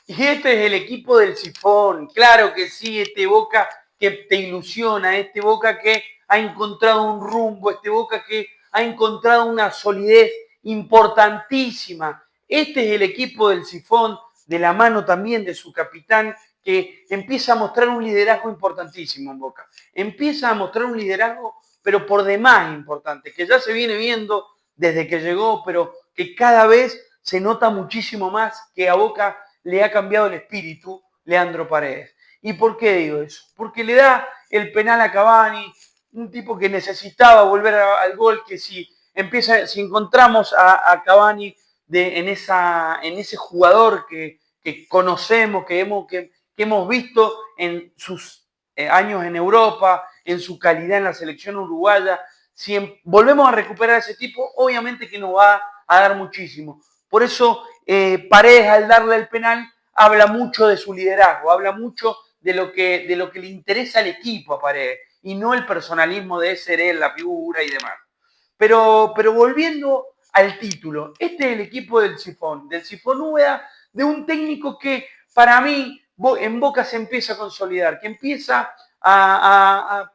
Y este es el equipo del Sifón, claro que sí, este Boca que te ilusiona, este Boca que ha encontrado un rumbo, este Boca que ha encontrado una solidez importantísima. Este es el equipo del Sifón, de la mano también de su capitán, que empieza a mostrar un liderazgo importantísimo en Boca. Empieza a mostrar un liderazgo, pero por demás importante, que ya se viene viendo desde que llegó, pero que cada vez se nota muchísimo más que a Boca le ha cambiado el espíritu Leandro Paredes. ¿Y por qué digo eso? Porque le da el penal a Cavani, un tipo que necesitaba volver al gol, que si encontramos a Cavani en ese jugador que conocemos, que hemos visto en sus años en Europa, en su calidad en la selección uruguaya, si volvemos a recuperar a ese tipo, obviamente que nos va a dar muchísimo. Por eso Paredes, al darle el penal, habla mucho de su liderazgo, habla mucho de lo que le interesa al equipo a Paredes, y no el personalismo de ser él la figura y demás. Pero volviendo al título, este es el equipo del Sifón Úbeda, de un técnico que para mí en Boca se empieza a consolidar, que empieza a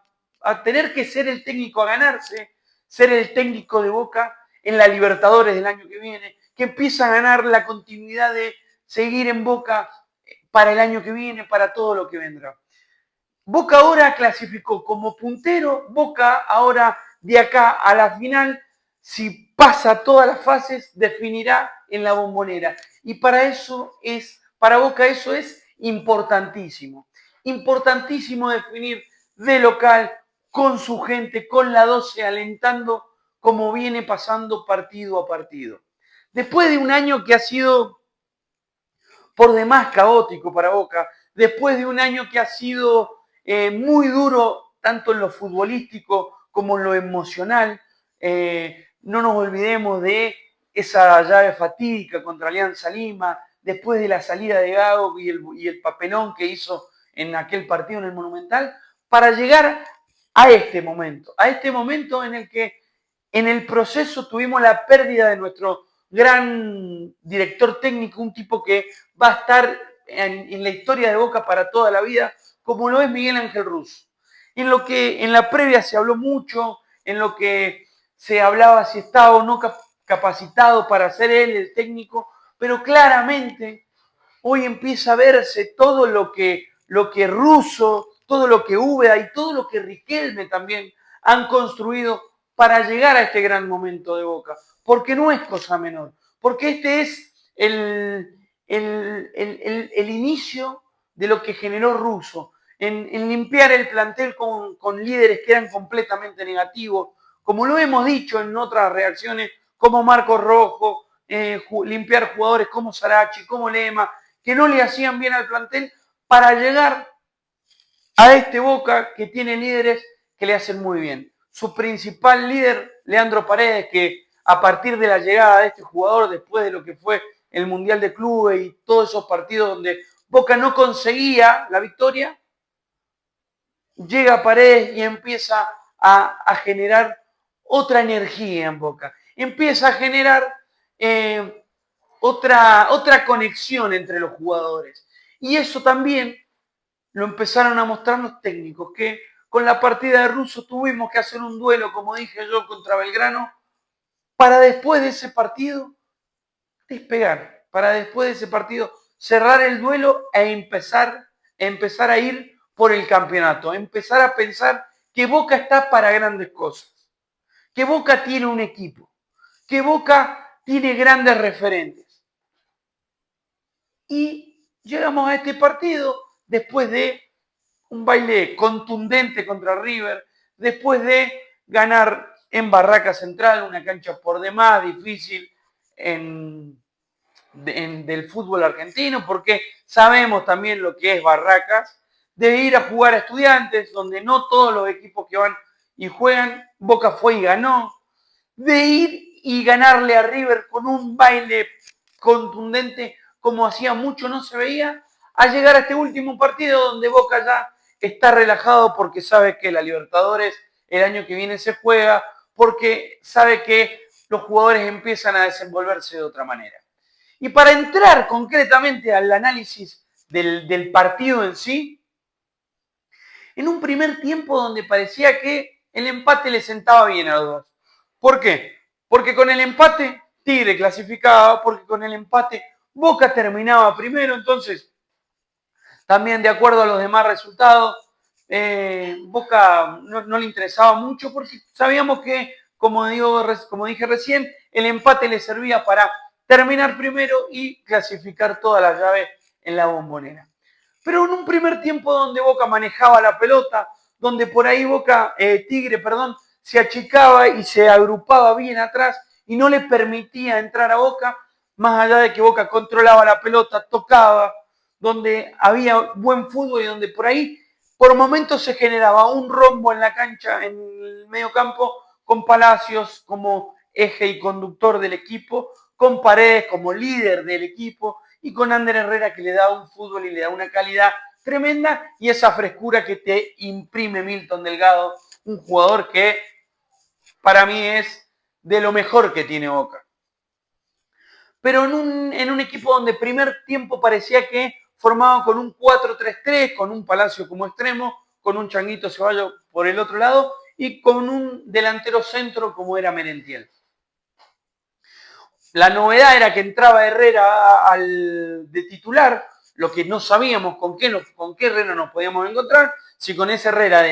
tener que ser el técnico, a ganarse, ser el técnico de Boca en la Libertadores del año que viene, que empieza a ganar la continuidad de seguir en Boca para el año que viene, para todo lo que vendrá. Boca ahora clasificó como puntero, Boca ahora de acá a la final, si pasa todas las fases, definirá en la Bombonera. Y para Boca eso es importantísimo. Importantísimo definir de local, con su gente, con la 12, alentando como viene pasando partido a partido. Después de un año que ha sido por demás caótico para Boca, después de un año que ha sido muy duro, tanto en lo futbolístico como en lo emocional. No nos olvidemos de esa llave fatídica contra Alianza Lima, después de la salida de Gago y el papelón que hizo en aquel partido en el Monumental, para llegar a este momento en el que en el proceso tuvimos la pérdida de nuestro gran director técnico, un tipo que va a estar en la historia de Boca para toda la vida, como lo es Miguel Ángel Russo. En lo que en la previa se habló mucho, en lo que se hablaba si estaba o no capacitado para ser él el técnico, pero claramente hoy empieza a verse todo lo que Russo, todo lo que Úbeda y todo lo que Riquelme también han construido para llegar a este gran momento de Boca. Porque no es cosa menor, porque este es el inicio de lo que generó Russo, en limpiar el plantel con líderes que eran completamente negativos, como lo hemos dicho en otras reacciones, como Marcos Rojo, limpiar jugadores como Sarachi, como Lema, que no le hacían bien al plantel, para llegar a este Boca que tiene líderes que le hacen muy bien. Su principal líder, Leandro Paredes, que a partir de la llegada de este jugador, después de lo que fue el Mundial de Clubes y todos esos partidos donde Boca no conseguía la victoria, llega Paredes y empieza a generar otra energía en Boca. Empieza a generar otra conexión entre los jugadores. Y eso también lo empezaron a mostrar los técnicos, que con la partida de Russo tuvimos que hacer un duelo, como dije yo, contra Belgrano, para después de ese partido despegar, para después de ese partido cerrar el duelo empezar a ir por el campeonato, empezar a pensar que Boca está para grandes cosas, que Boca tiene un equipo, que Boca tiene grandes referentes. Y llegamos a este partido después de un baile contundente contra River, después de ganar en Barraca Central, una cancha por demás difícil del fútbol argentino, porque sabemos también lo que es Barracas, de ir a jugar a Estudiantes, donde no todos los equipos que van y juegan, Boca fue y ganó, de ir y ganarle a River con un baile contundente como hacía mucho no se veía, a llegar a este último partido donde Boca ya está relajado porque sabe que la Libertadores el año que viene se juega, porque sabe que los jugadores empiezan a desenvolverse de otra manera. Y para entrar concretamente al análisis del partido en sí, en un primer tiempo donde parecía que el empate le sentaba bien a los dos. ¿Por qué? Porque con el empate Tigre clasificaba, porque con el empate Boca terminaba primero, entonces también de acuerdo a los demás resultados, Boca no le interesaba mucho porque sabíamos que, como dije recién, el empate le servía para terminar primero y clasificar toda la llave en la Bombonera. Pero en un primer tiempo donde Boca manejaba la pelota, donde por ahí Tigre, se achicaba y se agrupaba bien atrás y no le permitía entrar a Boca, más allá de que Boca controlaba la pelota, tocaba, donde había buen fútbol y donde por ahí por momentos se generaba un rombo en la cancha, en el medio campo, con Palacios como eje y conductor del equipo, con Paredes como líder del equipo y con Ander Herrera que le da un fútbol y le da una calidad tremenda y esa frescura que te imprime Milton Delgado, un jugador que para mí es de lo mejor que tiene Boca. Pero en un equipo donde primer tiempo parecía que formaba con un 4-3-3, con un Palacio como extremo, con un Changuito Ceballos por el otro lado y con un delantero centro como era Merentiel. La novedad era que entraba Herrera de titular, lo que no sabíamos con qué Herrera nos podíamos encontrar, si con ese Herrera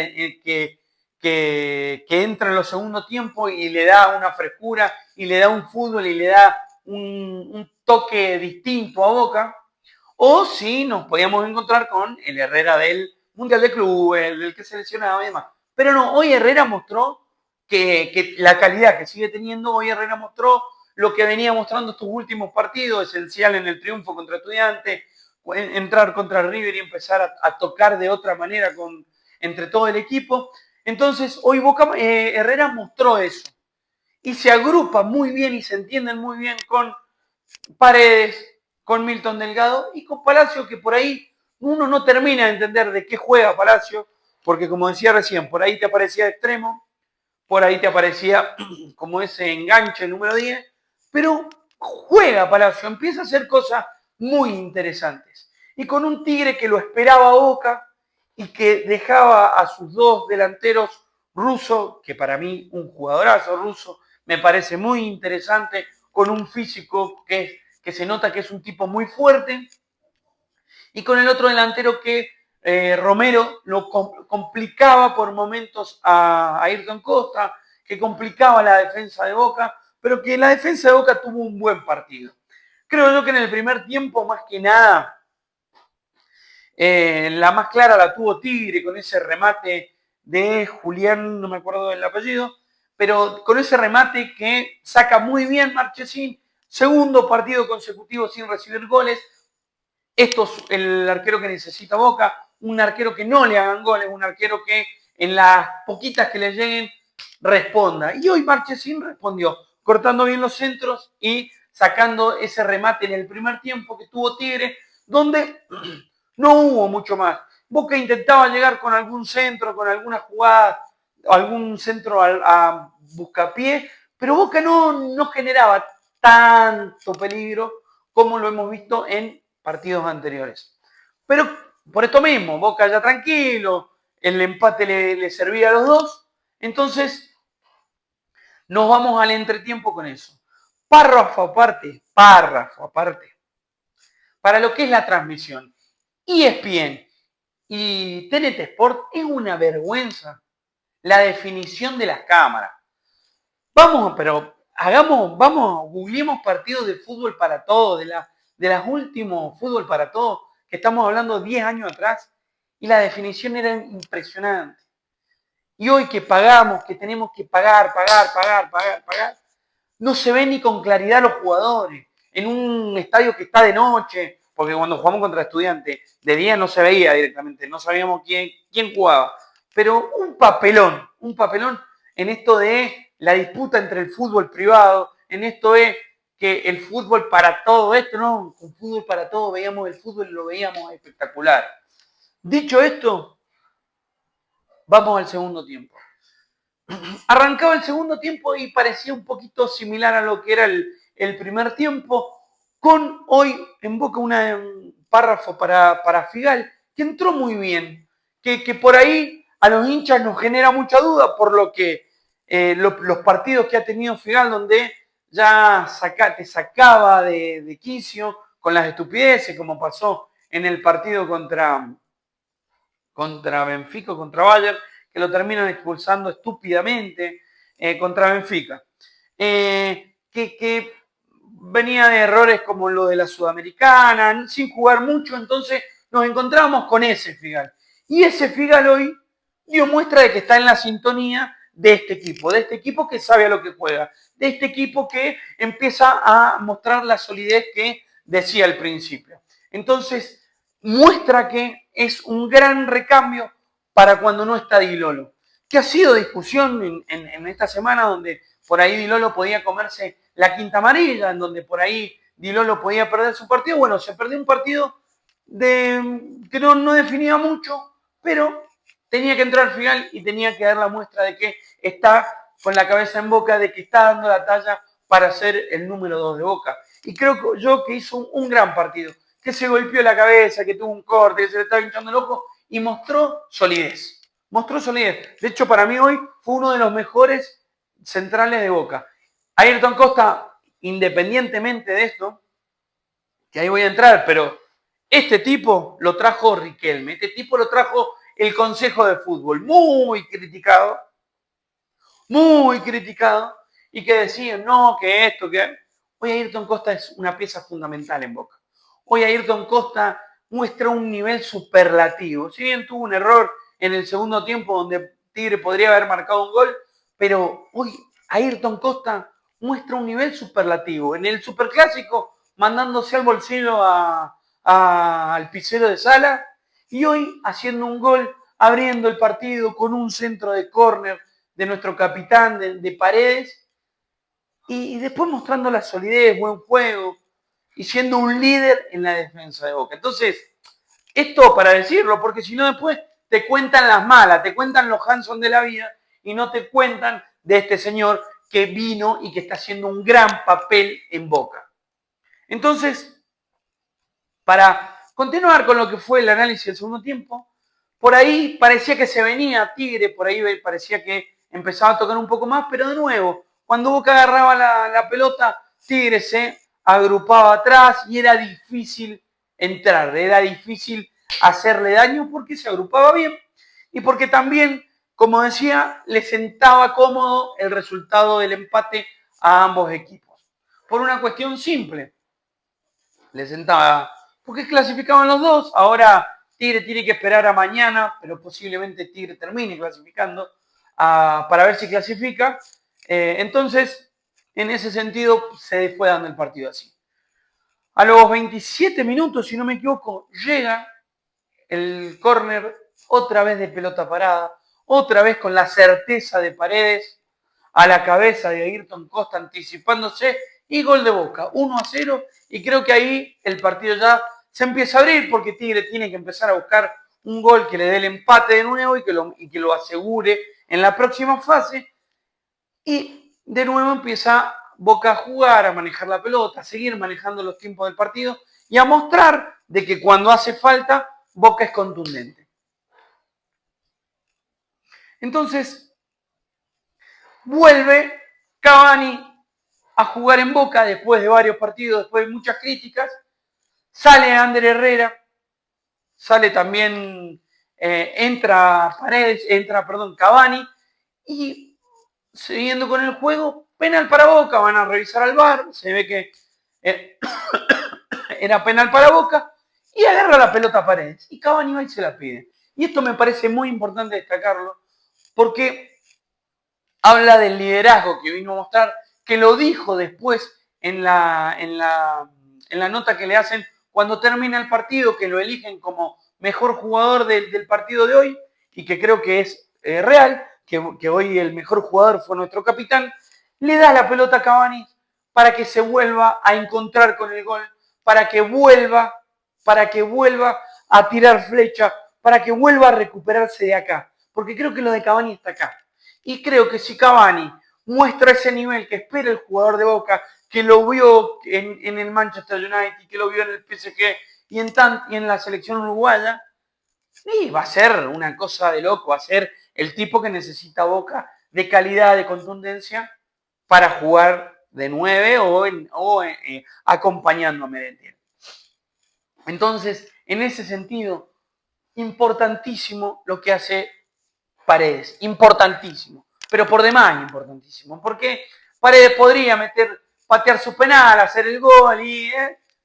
que entra en los segundos tiempos y le da una frescura y le da un fútbol y le da un toque distinto a Boca, o si nos podíamos encontrar con el Herrera del Mundial de Clubes, el que seleccionaba y demás. Pero no, hoy Herrera mostró que la calidad que sigue teniendo, hoy Herrera mostró lo que venía mostrando estos últimos partidos, esencial en el triunfo contra Estudiantes, entrar contra River y empezar a tocar de otra manera entre todo el equipo. Entonces, hoy Herrera mostró eso. Y se agrupa muy bien y se entienden muy bien con Paredes, con Milton Delgado y con Palacio, que por ahí uno no termina de entender de qué juega Palacio, porque como decía recién, por ahí te aparecía de extremo, por ahí te aparecía como ese enganche número 10, pero juega Palacio, empieza a hacer cosas muy interesantes. Y con un Tigre que lo esperaba a Boca y que dejaba a sus dos delanteros Russo, que para mí un jugadorazo Russo, me parece muy interesante, con un físico que se nota que es un tipo muy fuerte, y con el otro delantero que Romero lo complicaba por momentos a Ayrton Costa, que complicaba la defensa de Boca, pero que la defensa de Boca tuvo un buen partido. Creo yo que en el primer tiempo, más que nada, la más clara la tuvo Tigre con ese remate de Julián, no me acuerdo del apellido, pero con ese remate que saca muy bien Marchesín, segundo partido consecutivo sin recibir goles. Esto es el arquero que necesita Boca, un arquero que no le hagan goles, un arquero que en las poquitas que le lleguen responda. Y hoy Marchesín respondió, cortando bien los centros y sacando ese remate en el primer tiempo que tuvo Tigre, donde no hubo mucho más. Boca intentaba llegar con algún centro, con alguna jugada, algún centro a buscapié, pero Boca no generaba tanto peligro como lo hemos visto en partidos anteriores. Pero por esto mismo, Boca ya tranquilo, el empate le servía a los dos, entonces nos vamos al entretiempo con eso. Párrafo aparte, para lo que es la transmisión. ESPN y TNT Sport es una vergüenza la definición de las cámaras. Googleemos partidos de fútbol para todos, de las últimos fútbol para todos, que estamos hablando 10 años atrás, y la definición era impresionante. Y hoy que pagamos, que tenemos que pagar, no se ve ni con claridad los jugadores. En un estadio que está de noche, porque cuando jugamos contra Estudiantes, de día no se veía directamente, no sabíamos quién jugaba. Pero un papelón en esto de la disputa entre el fútbol privado, en esto de que el fútbol para todo esto, no, con fútbol para todo veíamos el fútbol y lo veíamos espectacular. Dicho esto, vamos al segundo tiempo. Arrancaba el segundo tiempo y parecía un poquito similar a lo que era el primer tiempo. con hoy en Boca un párrafo para Figal, que entró muy bien, que por ahí a los hinchas nos genera mucha duda por lo que los partidos que ha tenido Figal, donde ya te sacaba de quicio con las estupideces, como pasó en el partido contra Benfica, contra Bayern, que lo terminan expulsando estúpidamente contra Benfica. Que venía de errores como lo de la Sudamericana, sin jugar mucho, entonces nos encontramos con ese Figal. Y ese Figal hoy dio muestra de que está en la sintonía de este equipo que sabe a lo que juega, de este equipo que empieza a mostrar la solidez que decía al principio. Entonces, muestra que es un gran recambio para cuando no está Di Lolo. Que ha sido discusión en esta semana donde por ahí Di Lolo podía comerse la quinta amarilla, en donde por ahí Di Lolo podía perder su partido. Bueno, se perdió un partido que no definía mucho, pero tenía que entrar al final y tenía que dar la muestra de que está con la cabeza en Boca, de que está dando la talla para ser el número 2 de Boca. Y creo yo que hizo un gran partido, que se golpeó la cabeza, que tuvo un corte, que se le estaba hinchando el ojo y mostró solidez. Mostró solidez. De hecho, para mí hoy fue uno de los mejores centrales de Boca. Ayrton Costa, independientemente de esto, que ahí voy a entrar, pero este tipo lo trajo Riquelme, este tipo lo trajo el Consejo de Fútbol, muy criticado, y que decían, no, que esto, que... Hoy Ayrton Costa es una pieza fundamental en Boca. Hoy Ayrton Costa muestra un nivel superlativo. Si bien tuvo un error en el segundo tiempo donde Tigre podría haber marcado un gol, pero hoy Ayrton Costa muestra un nivel superlativo. En el Superclásico, mandándose al bolsillo al pisero de Sala, y hoy haciendo un gol, abriendo el partido con un centro de córner de nuestro capitán de Paredes, y después mostrando la solidez, buen juego, y siendo un líder en la defensa de Boca. Entonces, esto para decirlo, porque si no después te cuentan las malas, te cuentan los Hanson de la vida, y no te cuentan de este señor que vino y que está haciendo un gran papel en Boca. Entonces, para continuar con lo que fue el análisis del segundo tiempo, por ahí parecía que se venía Tigre, por ahí parecía que empezaba a tocar un poco más, pero de nuevo, cuando Boca agarraba la pelota, Tigre se agrupaba atrás y era difícil entrar, era difícil hacerle daño porque se agrupaba bien y porque también, como decía, le sentaba cómodo el resultado del empate a ambos equipos. Por una cuestión simple, le sentaba, porque clasificaban los dos, ahora Tigre tiene que esperar a mañana, pero posiblemente Tigre termine clasificando para ver si clasifica. Entonces, en ese sentido, se fue dando el partido así. A los 27 minutos, si no me equivoco, llega el córner otra vez de pelota parada, otra vez con la certeza de Paredes a la cabeza de Ayrton Costa anticipándose y gol de Boca, 1-0, y creo que ahí el partido ya se empieza a abrir porque Tigre tiene que empezar a buscar un gol que le dé el empate de nuevo y que lo asegure en la próxima fase, y de nuevo empieza Boca a jugar, a manejar la pelota, a seguir manejando los tiempos del partido y a mostrar de que cuando hace falta, Boca es contundente. Entonces, vuelve Cavani a jugar en Boca después de varios partidos, después de muchas críticas. Sale Ander Herrera, sale también, entra Cavani, y siguiendo con el juego, penal para Boca, van a revisar al VAR, se ve que era penal para Boca, y agarra la pelota a Paredes, y Cavani va y se la pide. Y esto me parece muy importante destacarlo, porque habla del liderazgo que vino a mostrar, que lo dijo después en la nota que le hacen cuando termina el partido, que lo eligen como mejor jugador del partido de hoy, y que creo que es real, que hoy el mejor jugador fue nuestro capitán. Le da la pelota a Cavani para que se vuelva a encontrar con el gol, para que vuelva a tirar flecha, para que vuelva a recuperarse de acá. Porque creo que lo de Cavani está acá. Y creo que si Cavani muestra ese nivel que espera el jugador de Boca, que lo vio en el Manchester United, que lo vio en el PSG y en la selección uruguaya, sí, va a ser una cosa de loco, va a ser el tipo que necesita Boca de calidad, de contundencia para jugar de 9 acompañándome de tiempo. Entonces, en ese sentido, importantísimo lo que hace Paredes, importantísimo, pero por demás importantísimo, porque Paredes podría patear su penal, hacer el gol,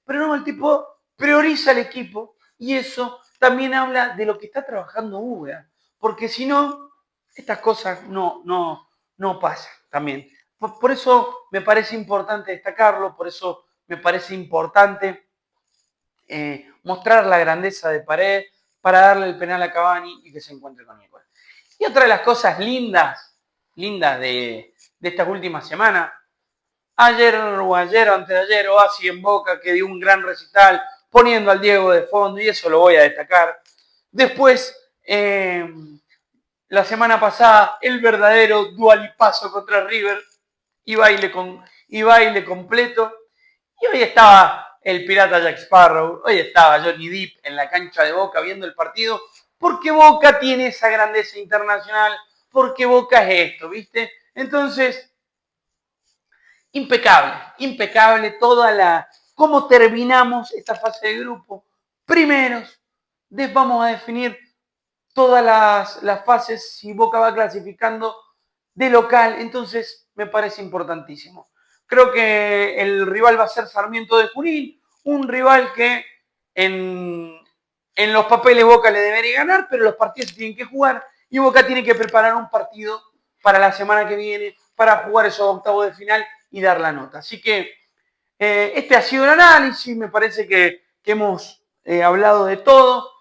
pero no, el tipo prioriza el equipo y eso también habla de lo que está trabajando Uga, porque si no, estas cosas no pasan también. Por eso me parece importante destacarlo, por eso me parece importante mostrar la grandeza de Paredes para darle el penal a Cavani y que se encuentre con Nicolás. Y otra de las cosas lindas de estas últimas semanas, ayer o antes de ayer, Oasi en Boca, que dio un gran recital, poniendo al Diego de fondo, y eso lo voy a destacar. Después, la semana pasada, el verdadero dualipazo contra River, y baile completo. Y hoy estaba el pirata Jack Sparrow, hoy estaba Johnny Depp en la cancha de Boca viendo el partido, porque Boca tiene esa grandeza internacional, porque Boca es esto, ¿viste? Entonces, impecable cómo terminamos esta fase de grupo. Primeros, vamos a definir todas las fases si Boca va clasificando de local, entonces me parece importantísimo. Creo que el rival va a ser Sarmiento de Junín, un rival que en los papeles Boca le debería ganar, pero los partidos se tienen que jugar y Boca tiene que preparar un partido para la semana que viene, para jugar esos octavos de final y dar la nota. Así que este ha sido el análisis, me parece que hemos hablado de todo.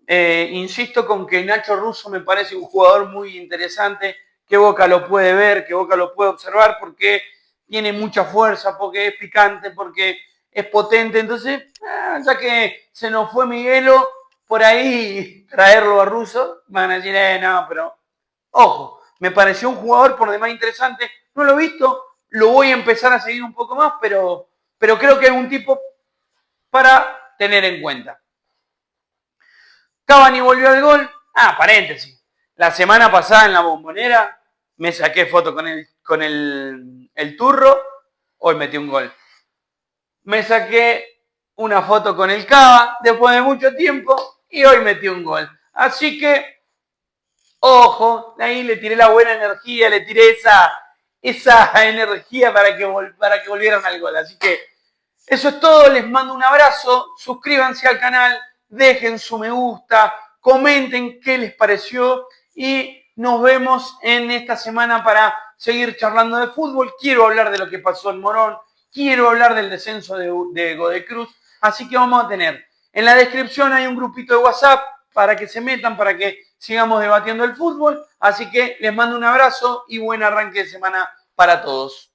Insisto con que Nacho Russo me parece un jugador muy interesante, que Boca lo puede ver, que Boca lo puede observar porque tiene mucha fuerza, porque es picante, porque es potente. Entonces, ya que se nos fue Miguelo, por ahí traerlo a Russo, van a decir, no, pero ojo, me pareció un jugador por demás interesante. No lo he visto, lo voy a empezar a seguir un poco más, pero creo que es un tipo para tener en cuenta. Cavani volvió al gol. Paréntesis. La semana pasada en la Bombonera me saqué foto con el Turro. Hoy metí un gol. Me saqué una foto con el Cava después de mucho tiempo y hoy metí un gol. Así que, ojo, ahí le tiré la buena energía, le tiré esa energía para que volvieran al gol. Así que eso es todo, les mando un abrazo, suscríbanse al canal, dejen su me gusta, comenten qué les pareció y nos vemos en esta semana para seguir charlando de fútbol. Quiero hablar de lo que pasó en Morón, quiero hablar del descenso de Godecruz, así que vamos a tener en la descripción hay un grupito de WhatsApp para que se metan, para que sigamos debatiendo el fútbol, así que les mando un abrazo y buen arranque de semana para todos.